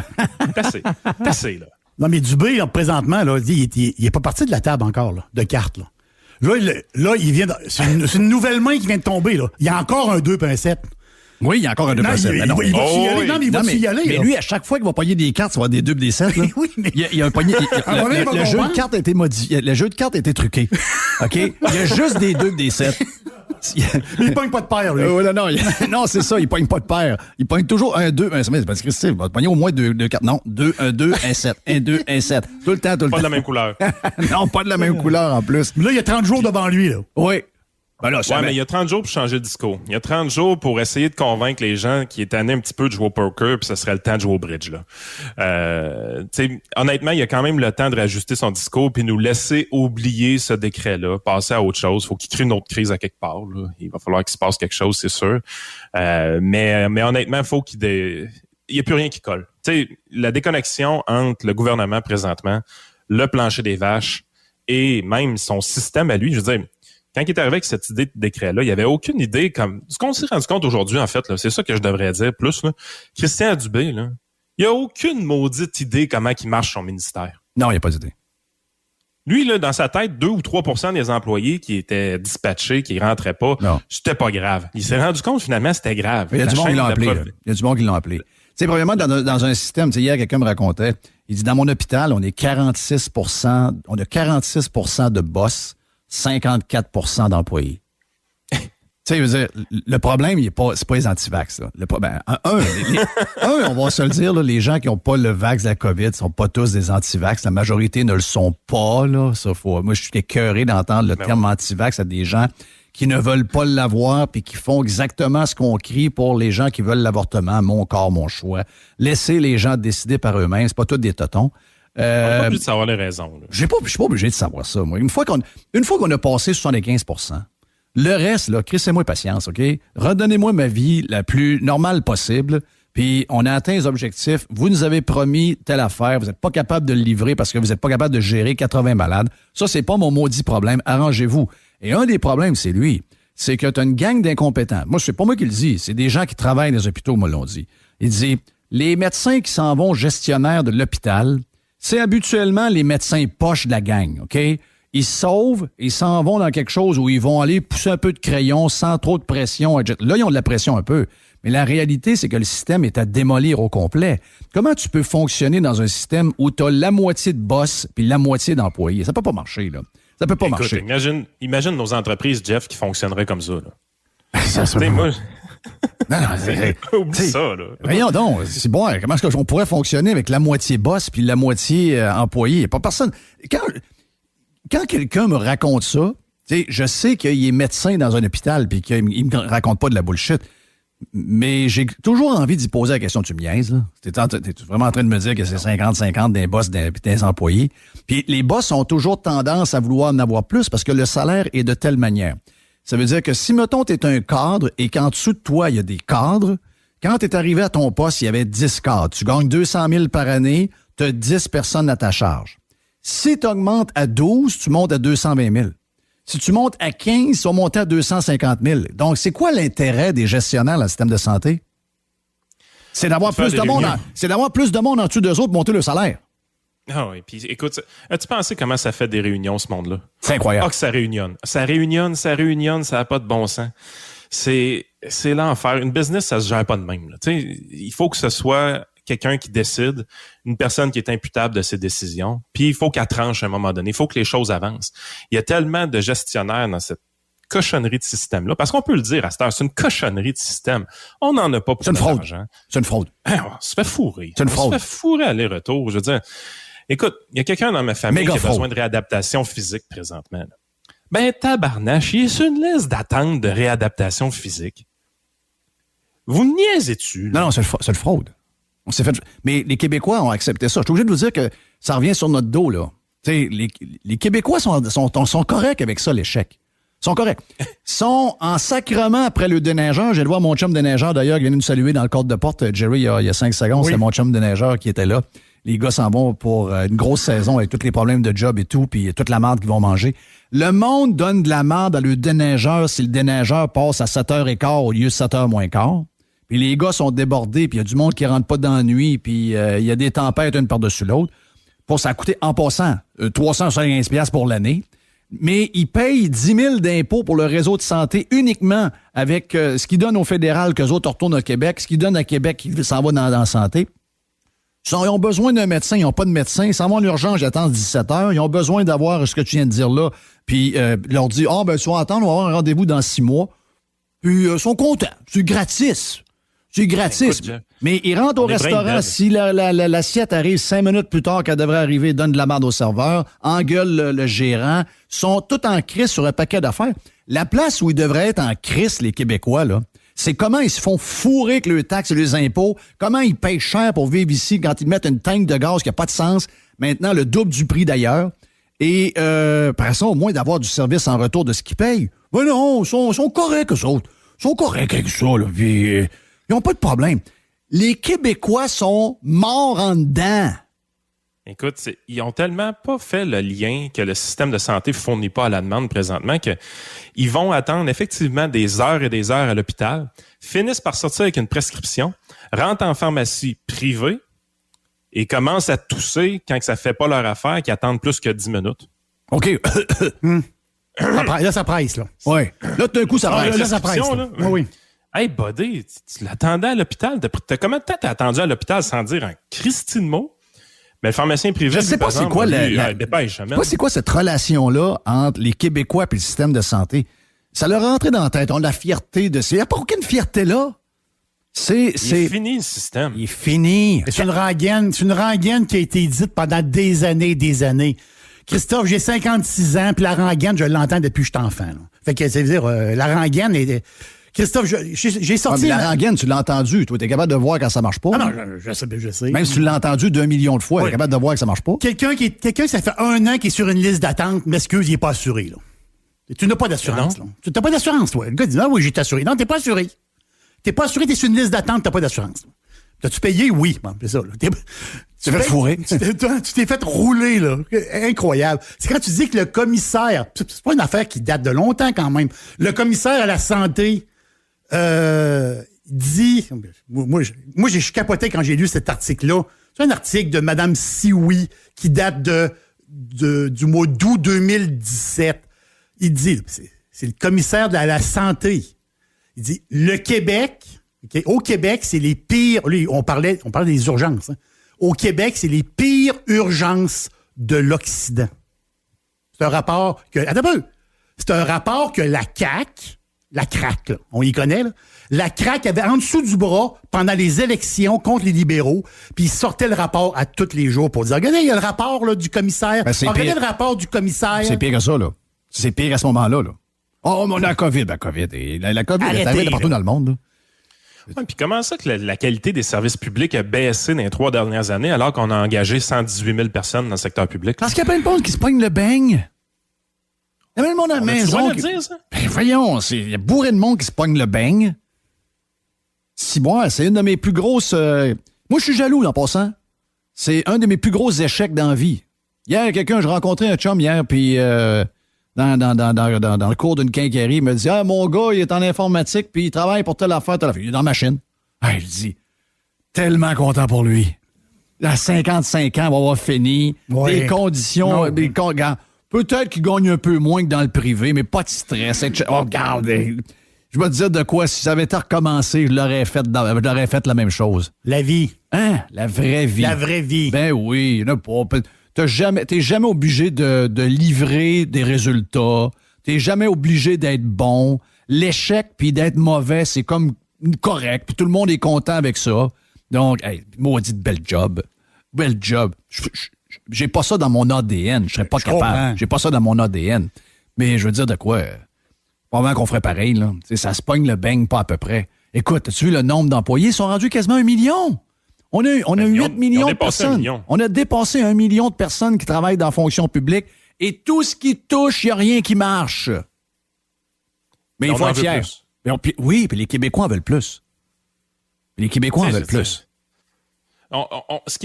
Tassez, là. Non, mais Dubé, là, présentement, là, il est pas parti de la table encore, là, de cartes. Là, il vient c'est une nouvelle main qui vient de tomber. Là. Il y a encore un 2 et un 7. Oui, il y a encore un 2 Non, il va s'y aller. Non, mais il va s'y aller. Mais là. lui, à chaque fois qu'il va pogner des cartes, ça va avoir des 2 et des 7. Là. Oui, mais... Il y a un poignet. Le jeu de cartes a été modifié. Le jeu de cartes a été truqué. OK? Il y a juste des 2 et des 7. Il pogne pas de paire, lui. Non, c'est ça, il pogne pas de paire. Il pogne toujours un 2, un 7. Parce que Christine, il va pogner au moins 2 cartes. Non, 2, un 2, un 7. Un 2, un 7. Tout le temps. Pas de la même couleur. Non, pas de la même couleur en plus. Mais là, il y a 30 jours devant lui, là. Oui. Ben là, Ouais, mais il y a 30 jours pour changer de discours. Il y a 30 jours pour essayer de convaincre les gens qui étaient tannés un petit peu de jouer au poker, puis ce serait le temps de jouer au bridge, là. Honnêtement, il y a quand même le temps de réajuster son discours puis nous laisser oublier ce décret-là, passer à autre chose. Faut qu'il crée une autre crise à quelque part, là. Il va falloir qu'il se passe quelque chose, c'est sûr. Mais honnêtement, faut il y a plus rien qui colle. Tu sais, la déconnexion entre le gouvernement présentement, le plancher des vaches et même son système à lui, je veux dire, quand il est arrivé avec cette idée de décret-là, il n'y avait aucune idée comme... Ce qu'on s'est rendu compte aujourd'hui, en fait, là, c'est ça que je devrais dire plus, là. Christian Dubé, là, il n'y a aucune maudite idée comment il marche son ministère. Non, il n'y a pas d'idée. Lui, là, dans sa tête, 2 ou 3% des employés qui étaient dispatchés, qui rentraient pas, c'était pas grave. Il s'est rendu compte, finalement, c'était grave. Il y a du monde qui l'ont appelé. Il y a du monde qui l'ont appelé. Tu sais, premièrement, dans un système, hier, quelqu'un me racontait, il dit, dans mon hôpital, on a 46 de boss, 54 d'employés. Tu sais, je veux dire, le problème, c'est pas les anti-vax. Là. On va se le dire, là, les gens qui n'ont pas le vax de la COVID ne sont pas tous des anti-vax. La majorité ne le sont pas. Là. Moi, je suis écœuré d'entendre le terme anti-vax à des gens qui ne veulent pas l'avoir puis qui font exactement ce qu'on crie pour les gens qui veulent l'avortement. Mon corps, mon choix. Laissez les gens décider par eux-mêmes. C'est pas tous des totons. On n'a pas obligé de savoir les raisons. Là. Je suis pas obligé de savoir ça, moi. Une fois qu'on a passé 75 %, le reste, là, crissez-moi patience, OK? Redonnez-moi ma vie la plus normale possible, puis on a atteint les objectifs. Vous nous avez promis telle affaire, vous n'êtes pas capable de le livrer parce que vous n'êtes pas capable de gérer 80 malades. Ça, c'est pas mon maudit problème. Arrangez-vous. Et un des problèmes, c'est lui. C'est que tu as une gang d'incompétents. Moi, c'est pas moi qui le dis. C'est des gens qui travaillent dans les hôpitaux, me l'ont dit. Il dit, les médecins qui s'en vont gestionnaires de l'hôpital, c'est habituellement les médecins poches de la gang, OK? Ils se sauvent, ils s'en vont dans quelque chose où ils vont aller pousser un peu de crayon sans trop de pression, etc. Là, ils ont de la pression un peu. Mais la réalité, c'est que le système est à démolir au complet. Comment tu peux fonctionner dans un système où tu as la moitié de boss puis la moitié d'employés? Ça peut pas marcher, là. Ça peut pas marcher. Imagine nos entreprises, Jeff, qui fonctionneraient comme ça, là. Ça Moi, Non, c'est... Oublie t'sais, ça, là. Voyons donc, c'est bon, comment est-ce qu'on pourrait fonctionner avec la moitié boss puis la moitié employé? Il n'y a pas personne... Quand quelqu'un me raconte ça, je sais qu'il est médecin dans un hôpital puis qu'il me raconte pas de la bullshit, mais j'ai toujours envie d'y poser la question. Tu me niaises, là? T'es vraiment en train de me dire que c'est 50-50 des boss et des employés. Puis les boss ont toujours tendance à vouloir en avoir plus parce que le salaire est de telle manière. Ça veut dire que si, mettons, tu es un cadre et qu'en dessous de toi, il y a des cadres, quand tu es arrivé à ton poste, il y avait 10 cadres. Tu gagnes 200 000 par année, tu as 10 personnes à ta charge. Si tu augmentes à 12, tu montes à 220 000. Si tu montes à 15, tu vas monter à 250 000. Donc, c'est quoi l'intérêt des gestionnaires dans le système de santé? C'est d'avoir plus de monde en dessous d'eux autres pour monter le salaire. Ah oui, puis écoute, as-tu pensé comment ça fait des réunions, ce monde-là? C'est incroyable. Ah, que ça réunionne. Ça n'a pas de bon sens. C'est l'enfer. Une business, ça se gère pas de même. Là. Il faut que ce soit quelqu'un qui décide, une personne qui est imputable de ses décisions, puis il faut qu'elle tranche à un moment donné. Il faut que les choses avancent. Il y a tellement de gestionnaires dans cette cochonnerie de système-là, parce qu'on peut le dire à cette heure, c'est une cochonnerie de système. On n'en a pas pour notre argent. C'est une fraude. On se fait fourrer. C'est une fraude. On se fait fourrer aller-retour. Je veux dire, écoute, il y a quelqu'un dans ma famille qui a besoin de réadaptation physique présentement. Là. Ben, tabarnache, il est sur une liste d'attente de réadaptation physique. Vous niaisez-tu? Non, c'est le fraude. On s'est fait... Mais les Québécois ont accepté ça. Je suis obligé de vous dire que ça revient sur notre dos, là. Les Québécois sont corrects avec ça, l'échec. Ils sont corrects. Ils sont en sacrement après le déneigeur. J'ai le voir mon chum déneigeur, d'ailleurs, qui vient nous saluer dans le cadre de porte. Jerry, il y a 5 secondes, oui. C'est mon chum déneigeur qui était là. Les gars s'en vont pour une grosse saison avec tous les problèmes de job et tout, puis toute la marde qu'ils vont manger. Le monde donne de la marde à le déneigeur si le déneigeur passe à 7h15 au lieu de 7h moins quart. Puis les gars sont débordés, puis il y a du monde qui rentre pas dans la nuit, puis il y a des tempêtes une par-dessus l'autre. Ça a coûté, en passant, 375$ pour l'année. Mais ils payent 10 000 d'impôts pour le réseau de santé uniquement avec ce qu'ils donnent au fédéral, qu'eux autres retournent au Québec, ce qu'ils donnent à Québec, qui s'en va dans la santé. Ils ont besoin d'un médecin, ils n'ont pas de médecin, ils s'en vont en urgence, j'attends 17h, ils ont besoin d'avoir ce que tu viens de dire là, puis leur dit, tu vas attendre, on va avoir un rendez-vous dans 6 mois. Puis ils sont contents, c'est gratis. C'est gratis. Écoute, mais ils rentrent au restaurant, si l'assiette arrive 5 minutes plus tard qu'elle devrait arriver, donne de la merde au serveur, engueule le gérant, sont tous en crise sur un paquet d'affaires. La place où ils devraient être en crise, les Québécois, là, c'est comment ils se font fourrer avec leurs taxes et leurs impôts, comment ils payent cher pour vivre ici quand ils mettent une tank de gaz qui n'a pas de sens, maintenant le double du prix d'ailleurs, et après ça, au moins d'avoir du service en retour de ce qu'ils payent. Mais non, ils sont corrects, eux autres. Ils sont corrects avec ça, là, puis... Ils n'ont pas de problème. Les Québécois sont morts en dedans. Écoute, ils ont tellement pas fait le lien que le système de santé ne fournit pas à la demande présentement qu'ils vont attendre effectivement des heures et des heures à l'hôpital, finissent par sortir avec une prescription, rentrent en pharmacie privée et commencent à tousser quand ça ne fait pas leur affaire, qu'ils attendent plus que 10 minutes. OK. Là, ça presse, là. Oui. Là, d'un coup, ça presse. Là, ça presse. Là. Oui. Hey, buddy, tu l'attendais à l'hôpital. Combien de temps t'as attendu à l'hôpital sans dire un Christine mot? Mais le pharmacien privé... Je sais pas c'est quoi c'est quoi cette relation-là entre les Québécois et le système de santé. Ça leur est rentré dans la tête. On a la fierté de... Il n'y a pas aucune fierté là. Il est fini, le système. Il est fini. C'est une rengaine qui a été dite pendant des années. Christophe, j'ai 56 ans, puis la rengaine, je l'entends depuis que je suis enfant. Là. Fait que, c'est-à-dire, la rengaine est... Christophe, j'ai sorti... la rengaine, tu l'as entendu. Toi, t'es capable de voir quand ça marche pas. Ah non, je sais. Même si tu l'as entendu 2 millions de fois, t'es capable de voir que ça marche pas. Quelqu'un, ça fait 1 an qui est sur une liste d'attente, m'excuse, il est pas assuré, là. Tu n'as pas d'assurance, là. Tu n'as pas d'assurance, toi. Le gars dit, oui, j'ai assuré. Non, t'es pas assuré. T'es pas assuré, t'es sur une liste d'attente, t'as pas d'assurance. T'as-tu payé? Oui. Bon, c'est ça, là. Tu t'es fait fourrer. Tu t'es fait rouler, là. Incroyable. C'est quand tu dis que le commissaire, c'est pas une affaire qui date de longtemps, quand même. Le commissaire à la santé, dit... Moi, j'ai capoté quand j'ai lu cet article-là. C'est un article de Mme Sioui qui date du mois d'août 2017. Il dit, c'est le commissaire de la santé. Il dit, le Québec, okay, au Québec, c'est les pires... Lui, on parlait des urgences. Hein. Au Québec, c'est les pires urgences de l'Occident. C'est un rapport que... Attends un peu. C'est un rapport que la CAQ la CRAQ, là, on y connaît, là. La CRAQ avait en dessous du bras, pendant les élections contre les libéraux, puis ils sortaient le rapport à tous les jours pour dire, regardez, il y a le rapport là, du commissaire. Ben, c'est regardez pire. le rapport du commissaire. C'est pire que ça, là. C'est pire à ce moment-là, là. Oh, mais on a la COVID. Ben, COVID. Et la COVID est Arrêtez, arrivée de partout là. dans le monde, là. Ouais, puis comment ça que la qualité des services publics a baissé dans les 3 dernières années alors qu'on a engagé 118 000 personnes dans le secteur public? Parce qu'il y a plein de monde qui se pogne le beigne. Il y a même le monde à la On a-tu le maison. droit de le dire, ça? Ben, voyons, il y a bourré de monde qui se pogne le beigne. Si bon, c'est une de mes plus grosses... Moi, je suis jaloux, en passant. C'est un de mes plus gros échecs dans la vie. Hier, j'ai rencontré un chum hier, puis dans le cours d'une quincaillerie, il me dit « Ah, mon gars, il est en informatique, puis il travaille pour telle affaire, telle affaire. Il est dans la machine. » Ah, il dit « Tellement content pour lui. À 55 ans, il va avoir fini. Ouais. Des conditions... Non. Regarde, peut-être qu'il gagne un peu moins que dans le privé, mais pas de stress. Oh, regarde, je vais te dire de quoi, si ça avait été recommencé, je l'aurais fait la même chose. La vie. Hein? La vraie vie. La vraie vie. Ben oui, il y en a pas. T'es jamais obligé de livrer des résultats. T'es jamais obligé d'être bon. L'échec puis d'être mauvais, c'est comme correct. Puis tout le monde est content avec ça. Donc, hey, maudite bel job. Bel job. J'ai pas ça dans mon ADN. Je serais pas capable. comprends. J'ai pas ça dans mon ADN. Mais je veux dire de quoi? Probablement qu'on ferait pareil, là. T'sais, ça se pogne le beigne pas à peu près. Écoute, as-tu vu le nombre d'employés? Ils sont rendus quasiment 1 million. On a 8 ils ont millions de dépassé 1 personnes. million. On a dépassé 1 million de personnes qui travaillent dans la fonction publique et tout ce qui touche, il n'y a rien qui marche. Mais il on faut en être veut fier. plus. Oui, puis les Québécois en veulent plus. Les Québécois en C'est- veulent plus. Ce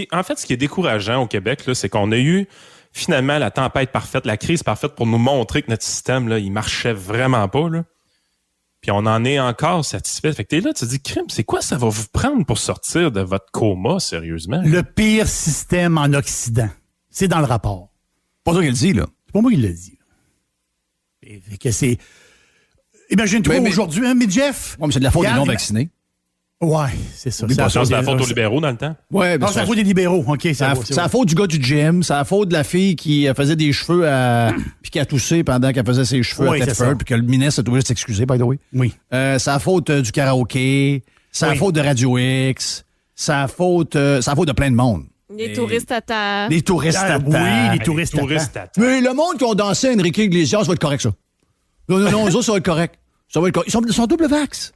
qui est décourageant au Québec, là, c'est qu'on a eu finalement la tempête parfaite, la crise parfaite pour nous montrer que notre système, là, il marchait vraiment pas, là. Puis on en est encore satisfait. Fait que t'es là, tu te dis, crime, c'est quoi ça va vous prendre pour sortir de votre coma, sérieusement? Le pire système en Occident. C'est dans le rapport. Pas toi qui le dis, là. C'est pas moi qui le dis. Et fait que c'est... Imagine-toi Mais- aujourd'hui, hein, mais Jeff... Ouais, mais c'est de la faute des regarde, non-vaccinés. Ouais, c'est ça. Oublie pas Ça, c'est la faute aux libéraux dans le temps. Ouais, Non, c'est la faute des libéraux. OK, C'est la faute du gars du gym, c'est la faute de la fille qui faisait des cheveux puis qui a toussé pendant qu'elle faisait ses cheveux Oui, à c'est Tedford, ça. puis que le ministre est obligé de s'excuser, by the way. Oui. C'est la faute du karaoké, c'est la Oui. faute de Radio X, c'est la faute de plein de monde. Les touristes à table. Les touristes à Oui, terre. les touristes. Touristes à Mais le monde qui ont dansé à Enrique Iglesias, ça va être correct, ça. Non, eux autres, ça va être correct. Ça va être correct. Ils sont double vax.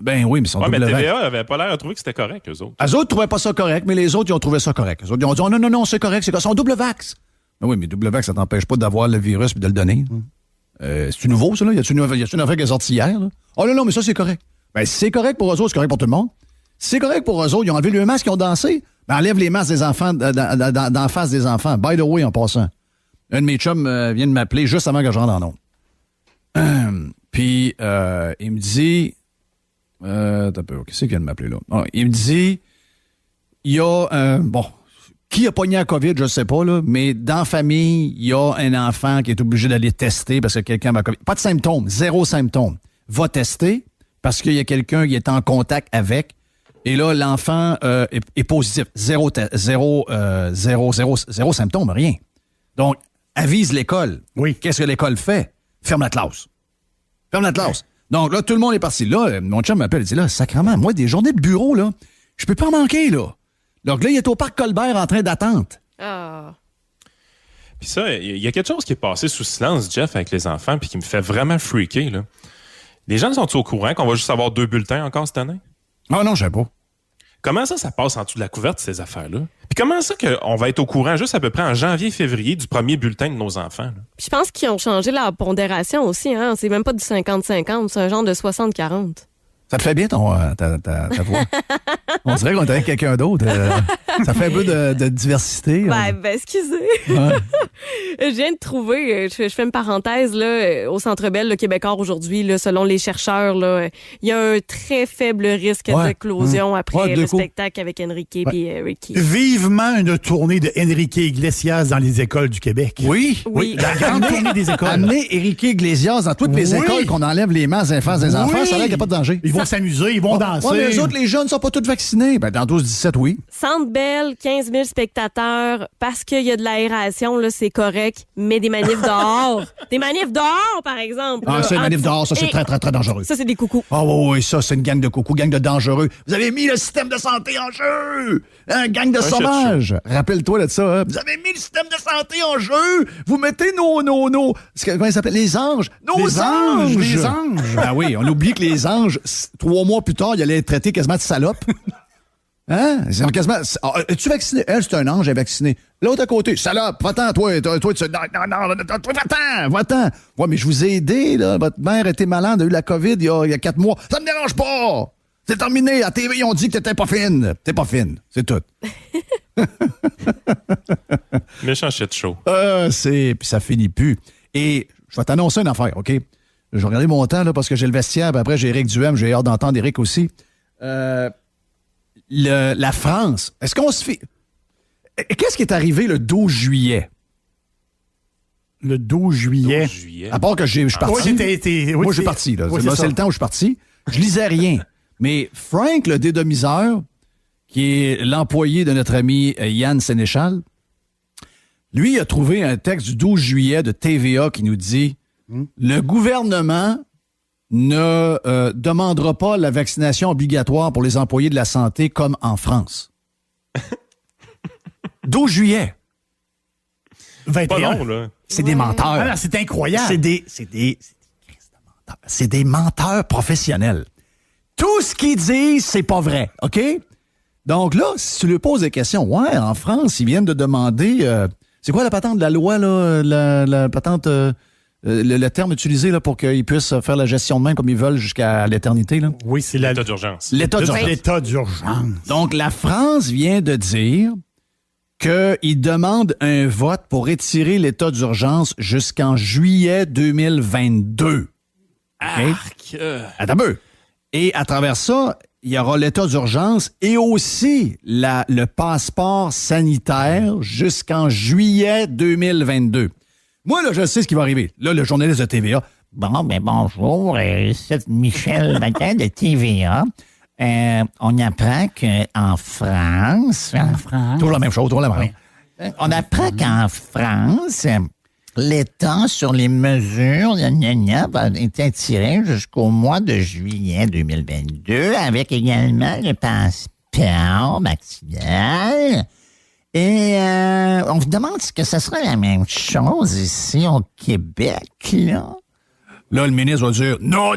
Ben oui, mais ils sont Ouais, mais double vax. TVA avait pas l'air de trouver que c'était correct, eux autres. Les autres trouvaient pas ça correct, mais les autres, ils ont trouvé ça correct. Les autres, ils ont dit, oh, non, c'est correct, c'est correct. Ils sont double vax. Ben oui, mais double vax, ça t'empêche pas d'avoir le virus et de le donner. C'est-tu nouveau, ça, là? Y a-tu une affaire qui est sortie hier, là? Oh non, mais ça, c'est correct. Ben, si c'est correct pour eux autres, c'est correct pour tout le monde. Si c'est correct pour eux autres, ils ont enlevé le masque, ils ont dansé. Ben, enlève les masques des enfants, d'en face des enfants. By the way, en passant. Un de mes chums vient de m'appeler juste avant que je rentre en ondes. Puis, il me dit... T'as peu, qu'est-ce qu'il vient de m'appeler là? Ah, il me dit, il y a qui a pogné la COVID, je ne sais pas, là, mais dans la famille, il y a un enfant qui est obligé d'aller tester parce que quelqu'un va COVID. Pas de symptômes, zéro symptôme. Va tester parce qu'il y a quelqu'un qui est en contact avec. Et là, l'enfant est positif. Zéro symptôme, rien. Donc, avise l'école. Oui. Qu'est-ce que l'école fait? Ferme la classe. Ferme la classe. Donc là, tout le monde est parti. Là, mon chum m'appelle, il dit là, sacrément, moi, des journées de bureau, là, je peux pas en manquer, là. Donc là, il est au parc Colbert en train d'attendre. Ah. Puis ça, il y a quelque chose qui est passé sous silence, Jeff, avec les enfants, puis qui me fait vraiment freaker, là. Les gens sont-ils au courant qu'on va juste avoir 2 bulletins encore cette année? Ah non, je sais pas. Comment ça passe en dessous de la couverte, ces affaires-là? Puis comment ça qu'on va être au courant juste à peu près en janvier-février du premier bulletin de nos enfants? Là? Puis je pense qu'ils ont changé la pondération aussi. Hein? C'est même pas du 50-50, c'est un genre de 60-40. Ça te fait bien ta voix. On dirait qu'on est avec quelqu'un d'autre. Ça fait un peu de diversité. Ben, excusez. Ouais. Je viens de trouver, je fais une parenthèse, là, au Centre Bell, le Québécois aujourd'hui, là, selon les chercheurs, là, il y a un très faible risque d'éclosion après Ouais, le coup. spectacle avec Enrique et Ricky. Vivement une tournée de Enrique Iglesias dans les écoles du Québec. Oui. Oui. La grande tournée des écoles. Amener Enrique Iglesias dans toutes les Oui. écoles qu'on enlève les masques des faces des enfants, ça a l'air qu'il n'y a pas de danger. Ils vont s'amuser, ils vont danser. Ouais, mais eux autres, les jeunes ne sont pas tous vaccinés. Ben, dans 12-17, oui. Centre Bell, 15 000 spectateurs, parce qu'il y a de l'aération, là, c'est correct. correct, mais des manifs dehors. Des manifs dehors, par exemple. Ah, c'est une manif dehors, ça, c'est très, très, très dangereux. Ça, c'est des coucous. Ah oui, ça, c'est une gang de coucous, gang de dangereux. Vous avez mis le système de santé en jeu! Un gang de sauvages! Rappelle-toi de ça, hein? Vous avez mis le système de santé en jeu! Vous mettez comment ils s'appellent? Les anges! Les anges! Ben oui, on oublie que les anges, 3 mois plus tard, ils allaient être traités quasiment de salopes. Hein? C'est quasiment. Es-tu vacciné? Elle, c'est un ange, elle est vaccinée. L'autre à côté, salope, va-t'en, toi, tu. Non, va-t'en. Ouais, mais je vous ai aidé, là. Votre mère était malade, a eu la COVID il y a 4 mois. Ça me dérange pas! C'est terminé. À TV, ils ont dit que t'étais pas fine. T'es pas fine. C'est tout. Méchant shit show. Puis ça finit plus. Et je vais t'annoncer une affaire, OK? Je vais regarder mon temps, là, parce que j'ai le vestiaire, puis après, j'ai Éric Duhem, j'ai hâte d'entendre Éric aussi. La France, est-ce qu'on se fait... Qu'est-ce qui est arrivé le 12 juillet? Le 12 juillet. 12 juillet. À part que je suis parti. Moi, Moi, je suis parti. Là. Oui, C'est le temps où je suis parti. Je lisais rien. Mais Frank, le dédomiseur, qui est l'employé de notre ami Yann Sénéchal, lui a trouvé un texte du 12 juillet de TVA qui nous dit le gouvernement ne demandera pas la vaccination obligatoire pour les employés de la santé comme en France. 12 juillet. 21. Pas long, là. C'est des menteurs. Ah, c'est incroyable. C'est des menteurs professionnels. Tout ce qu'ils disent, c'est pas vrai, OK? Donc là, si tu lui poses des questions, ouais, en France, ils viennent de demander... c'est quoi la patente de la loi, là? La patente... le terme utilisé là, pour qu'ils puissent faire la gestion de main comme ils veulent jusqu'à l'éternité, là? Oui, c'est L'état d'urgence. L'état d'urgence. L'état d'urgence. Donc, la France vient de dire qu'il demande un vote pour étirer l'état d'urgence jusqu'en juillet 2022. OK? Attends un peu. Et à travers ça, il y aura l'état d'urgence et aussi le passeport sanitaire jusqu'en juillet 2022. Moi, là, je sais ce qui va arriver. Là, le journaliste de TVA. Bon, ben bonjour, c'est Michel Matin de TVA. On apprend qu'en France... Toujours la même chose, toujours la même. On apprend qu'en France, l'État sur les mesures va être étiré jusqu'au mois de juillet 2022, avec également le passeport vaccinal. Et on se demande si que ce serait la même chose ici au Québec, là. Là, le ministre va dire non,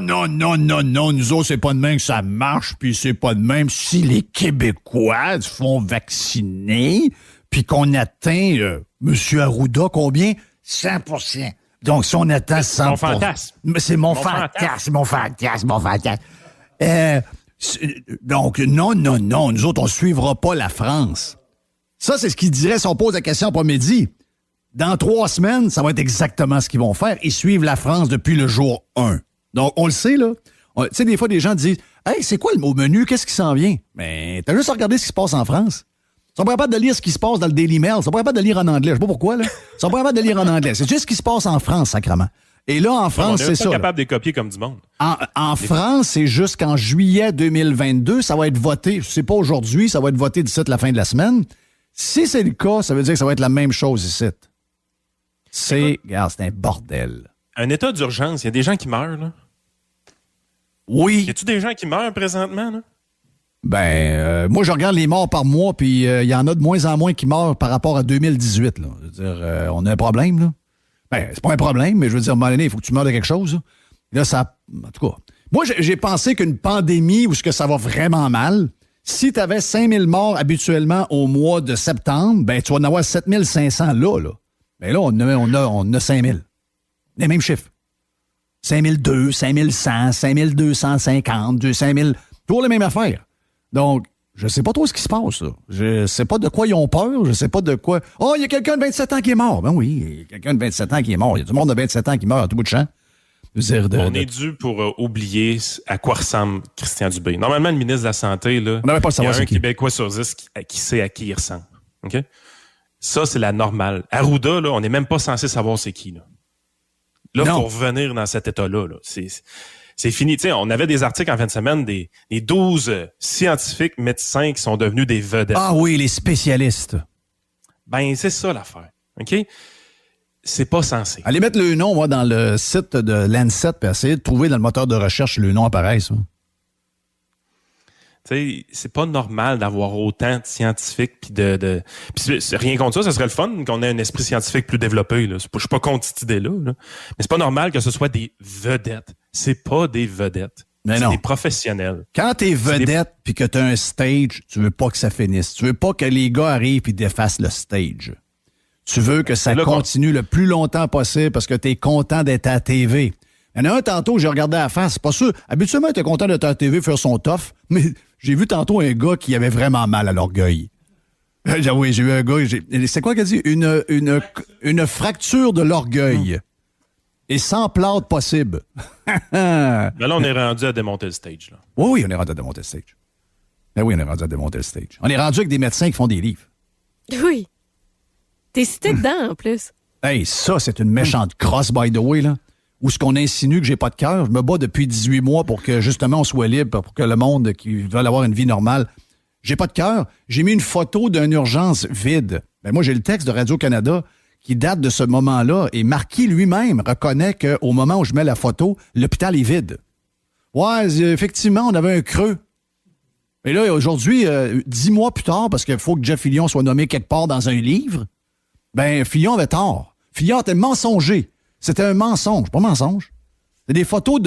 nous autres, c'est pas de même que ça marche, puis c'est pas de même si les Québécois se font vacciner, puis qu'on atteint M. Arruda, combien? 100%. Donc, si on atteint 100%... C'est mon fantasme. C'est mon fantasme. Donc, non, nous autres, on suivra pas la France. Ça, c'est ce qu'il dirait si on pose la question après-midi. Dans 3 semaines, ça va être exactement ce qu'ils vont faire. Ils suivent la France depuis le jour 1. Donc, on le sait, là. Tu sais, des fois, des gens disent « Hey, c'est quoi le menu? Qu'est-ce qui s'en vient? » Mais t'as juste à regarder ce qui se passe en France. Ils sont pas capables de lire ce qui se passe dans le Daily Mail. Ils sont pas capables de lire en anglais. Je sais pas pourquoi, là. Ils sont pas capables de lire en anglais. C'est juste ce qui se passe en France, sacrément. Et là, en France, c'est ça. On est pas capable de les copier comme du monde. En France, c'est jusqu'en juillet 2022. Ça va être voté. C'est pas aujourd'hui. Ça va être voté d'ici la fin de la semaine. Si c'est le cas, ça veut dire que ça va être la même chose ici. Regarde, c'est un bordel. Un état d'urgence, il y a des gens qui meurent, là. Oui. Y a-tu des gens qui meurent présentement, là? Moi, je regarde les morts par mois, puis il y en a de moins en moins qui meurent par rapport à 2018, là. Je veux dire, on a un problème, là. C'est pas un problème, mais je veux dire, à un moment donné, il faut que tu meurs de quelque chose, là. Là, ça... En tout cas, moi, j'ai pensé qu'une pandémie où ce que ça va vraiment mal... Si tu avais 5000 morts habituellement au mois de septembre, tu vas en avoir 7500 là. Mais là, on a 5000. Les mêmes chiffres. 5002, 5100, 5250, 5000. Toujours les mêmes affaires. Donc, je sais pas trop ce qui se passe, là. Je sais pas de quoi ils ont peur. Je sais pas de quoi... Oh, il y a quelqu'un de 27 ans qui est mort. Ben oui, il y a quelqu'un de 27 ans qui est mort. Il y a du monde de 27 ans qui meurt à tout bout de champ. On est dû pour oublier à quoi ressemble Christian Dubé. Normalement, le ministre de la Santé, là, on n'avait pas le savoir, il y a un Québécois sur 10 qui sait à qui il ressemble. OK? Ça, c'est la normale. Arruda, là, on n'est même pas censé savoir c'est qui. Là, il faut revenir dans cet état-là. Là. C'est fini. T'sais, on avait des articles en fin de semaine des 12 scientifiques médecins qui sont devenus des vedettes. Ah oui, les spécialistes. C'est ça l'affaire. OK? c'est pas censé. Allez mettre le nom, moi, dans le site de Lancet, puis essayer de trouver dans le moteur de recherche le nom apparaît, ça. Tu sais, c'est pas normal d'avoir autant de scientifiques puis puis c'est rien contre ça serait le fun qu'on ait un esprit scientifique plus développé, là. Je suis pas contre cette idée-là, là. Mais c'est pas normal que ce soit des vedettes. C'est pas des vedettes. Mais c'est non. des professionnels. Quand t'es vedette puis que t'as un stage, tu veux pas que ça finisse. Tu veux pas que les gars arrivent puis défassent le stage. Tu veux que ça continue le plus longtemps possible parce que t'es content d'être à la TV. Il y en a un tantôt, j'ai regardé à la face, c'est pas sûr. Habituellement, il était content d'être à la TV, faire son tough, mais j'ai vu tantôt un gars qui avait vraiment mal à l'orgueil. Oui, j'ai vu un gars, c'est quoi qu'il a dit? Une fracture de l'orgueil. Et sans plâtre possible. Mais là, on est rendu à démonter le stage, là. Oui, on est rendu à démonter le stage. Ben oui, on est rendu à démonter le stage. On est rendu avec des médecins qui font des livres. Oui. T'es cité dedans, en plus. Hey, ça, c'est une méchante crosse, by the way, là. Où ce qu'on insinue que j'ai pas de cœur. Je me bats depuis 18 mois pour que, justement, on soit libre, pour que le monde qui veut avoir une vie normale. J'ai pas de cœur. J'ai mis une photo d'une urgence vide. Ben moi, j'ai le texte de Radio-Canada qui date de ce moment-là. Et Marquis lui-même reconnaît qu'au moment où je mets la photo, l'hôpital est vide. Ouais, effectivement, on avait un creux. Et là, aujourd'hui, 10 mois plus tard, parce qu'il faut que Jeff Fillion soit nommé quelque part dans un livre, ben Fillion avait tort. Fillion était mensonger. C'était un mensonge, pas mensonge. C'était des photos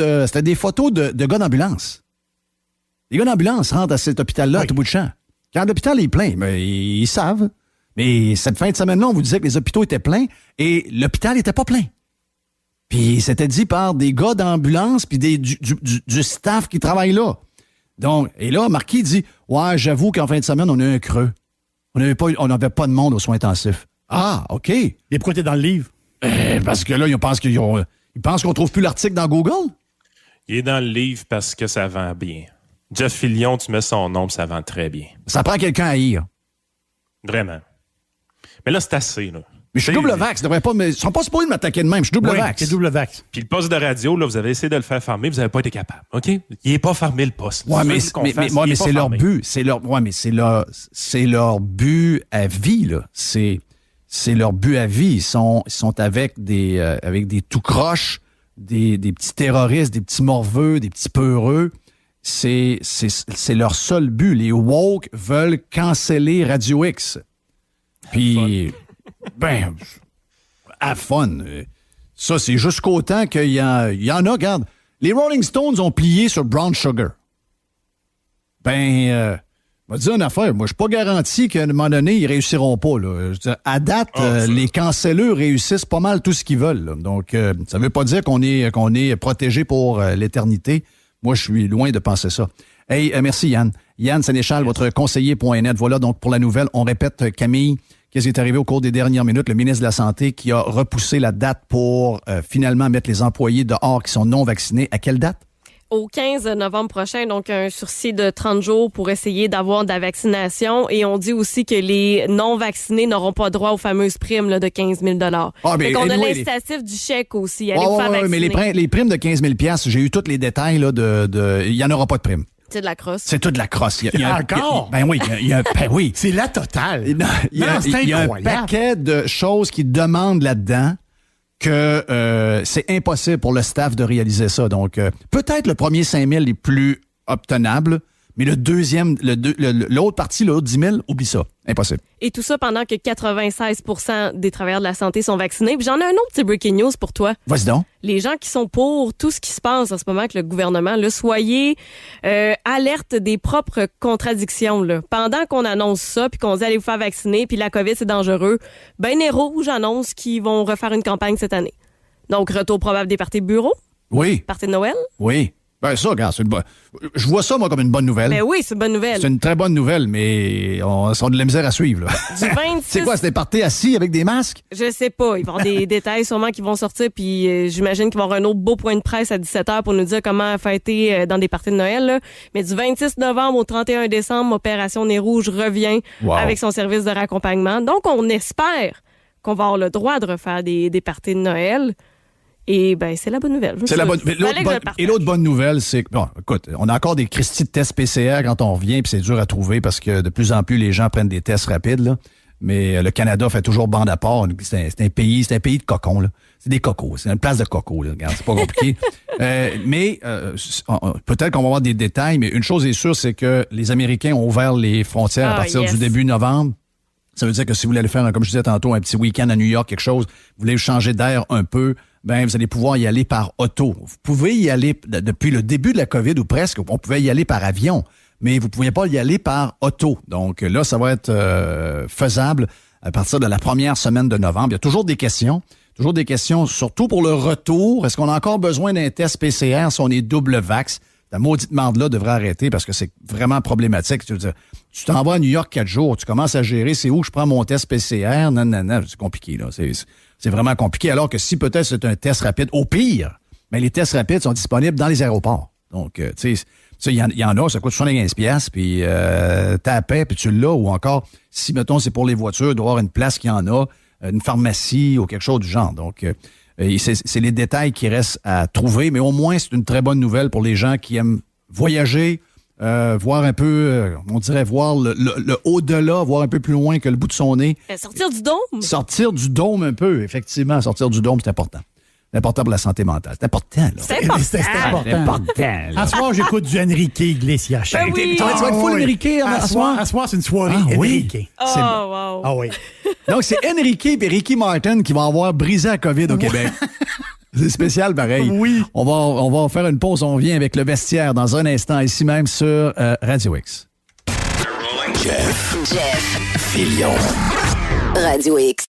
de gars d'ambulance. Les gars d'ambulance rentrent à cet hôpital-là à tout bout de champ. Quand l'hôpital est plein, ben, ils savent. Mais cette fin de semaine-là, on vous disait que les hôpitaux étaient pleins et l'hôpital n'était pas plein. Puis c'était dit par des gars d'ambulance puis du staff qui travaille là. Donc, et là, Marquis dit « Ouais, j'avoue qu'en fin de semaine, on a eu un creux. On n'avait pas de monde aux soins intensifs. » Ah, OK. Et pourquoi t'es dans le livre? Parce que là, ils pensent qu'on trouve plus l'article dans Google. Il est dans le livre parce que ça vend bien. Jeff Fillion, tu mets son nom, ça vend très bien. Ça prend quelqu'un à haïr. Vraiment. Mais là, c'est assez, là. Mais je suis double vax, ils sont pas supposés de m'attaquer de même, je suis double vax. C'est double vax. Puis le poste de radio, là, vous avez essayé de le faire farmer, vous n'avez pas été capable, OK? Il n'est pas farmé, le poste. Ouais, mais c'est leur but. C'est leur but à vie, là. C'est leur but à vie. Ils sont avec des tout-croches, des petits terroristes, des petits morveux, des petits peureux. C'est leur seul but. Les woke veulent canceller Radio X. Puis, ben, have fun. Ça, c'est jusqu'au temps qu'il y en a. Regarde, les Rolling Stones ont plié sur Brown Sugar. Ben, je vais te dire une affaire. Moi, je suis pas garanti qu'à un moment donné, ils réussiront pas. Là. Je veux dire, à date, les cancelleux réussissent pas mal tout ce qu'ils veulent. Là. Donc, ça veut pas dire qu'on est protégé pour l'éternité. Moi, je suis loin de penser ça. Hey, merci Yann. Yann Sénéchal, votre conseiller.net. Voilà donc pour la nouvelle. On répète, Camille, qu'est-ce qui est arrivé au cours des dernières minutes? Le ministre de la Santé qui a repoussé la date pour finalement mettre les employés dehors qui sont non vaccinés. À quelle date? Au 15 novembre prochain, donc un sursis de 30 jours pour essayer d'avoir de la vaccination. Et on dit aussi que les non-vaccinés n'auront pas droit aux fameuses primes là, de 15 000 Fait qu'on a l'incitatif du chèque aussi. Allez vous faire vacciner. Mais les primes de 15 000 j'ai eu tous les détails. Il n'y en aura pas de primes. C'est de la crosse. C'est toute la crosse. Encore? Ben oui. C'est la totale. Il y a un paquet de choses qui demandent là-dedans que c'est impossible pour le staff de réaliser ça. Donc, peut-être le premier 5 000 est plus obtenable, mais le deuxième, l'autre partie, l'autre 10 000, oublie ça. Impossible. Et tout ça pendant que 96 % des travailleurs de la santé sont vaccinés. Puis j'en ai un autre petit breaking news pour toi. Vas-y donc. Les gens qui sont pour tout ce qui se passe en ce moment avec le gouvernement, là, soyez alerte des propres contradictions. Là. Pendant qu'on annonce ça, puis qu'on dit allez vous faire vacciner, puis la COVID c'est dangereux, ben les rouges annoncent qu'ils vont refaire une campagne cette année. Donc retour probable des parties de bureau. Oui. Parties de Noël. Oui. Ben ça, regarde, je vois ça, moi, comme une bonne nouvelle. Ben oui, c'est une bonne nouvelle. C'est une très bonne nouvelle, mais on a de la misère à suivre. Là. Du 26... C'est quoi, c'était parti assis avec des masques? Je sais pas. Il va y avoir des détails sûrement qui vont sortir, puis j'imagine qu'il va y avoir un autre beau point de presse à 17h pour nous dire comment fêter dans des parties de Noël. Là. Mais du 26 novembre au 31 décembre, Opération Nez Rouge revient avec son service de raccompagnement. Donc, on espère qu'on va avoir le droit de refaire des parties de Noël. Et ben c'est la bonne nouvelle. C'est la bonne. L'autre bonne nouvelle, c'est que bon, écoute, on a encore des cristis de tests PCR quand on revient, puis c'est dur à trouver parce que de plus en plus les gens prennent des tests rapides. Là. Mais le Canada fait toujours bande à part. C'est un pays de cocons, là. C'est des cocos. C'est une place de cocos, là. Regarde, c'est pas compliqué. Peut-être qu'on va avoir des détails, mais une chose est sûre, c'est que les Américains ont ouvert les frontières à partir du début novembre. Ça veut dire que si vous voulez aller faire, comme je disais tantôt, un petit week-end à New York, quelque chose, vous voulez changer d'air un peu, ben vous allez pouvoir y aller par auto. Vous pouvez y aller, depuis le début de la COVID ou presque, on pouvait y aller par avion, mais vous ne pouviez pas y aller par auto. Donc là, ça va être faisable à partir de la première semaine de novembre. Il y a toujours des questions, surtout pour le retour. Est-ce qu'on a encore besoin d'un test PCR si on est double vax? La maudite merde-là devrait arrêter parce que c'est vraiment problématique. Tu t'en vas à New York 4 jours, tu commences à gérer, c'est où je prends mon test PCR? Non, c'est compliqué, là. C'est vraiment compliqué. Alors que si peut-être c'est un test rapide, au pire, mais les tests rapides sont disponibles dans les aéroports. Donc, tu sais, il y en a, ça coûte 75$, puis t'as paix, puis tu l'as, ou encore, si, mettons, c'est pour les voitures, il doit y avoir une place qui en a, une pharmacie ou quelque chose du genre. Donc, c'est les détails qui restent à trouver, mais au moins, c'est une très bonne nouvelle pour les gens qui aiment voyager, voir un peu, on dirait, voir le au-delà, voir un peu plus loin que le bout de son nez. Sortir du dôme. Sortir du dôme un peu, effectivement. Sortir du dôme, c'est important. C'est important pour la santé mentale. C'est important, là. C'est important. C'est important. À soir, j'écoute du Enrique Iglesias. Ben oui. Tu vas être full Enrique à soir, c'est une soirée Enrique. Oh, wow. Ah oui. Donc, c'est Enrique et Ricky Martin qui vont avoir brisé la COVID au Québec. C'est spécial, pareil. Oui. On va faire une pause. On revient avec le vestiaire dans un instant, ici même sur Radio X. Jeff Fillion. Radio X.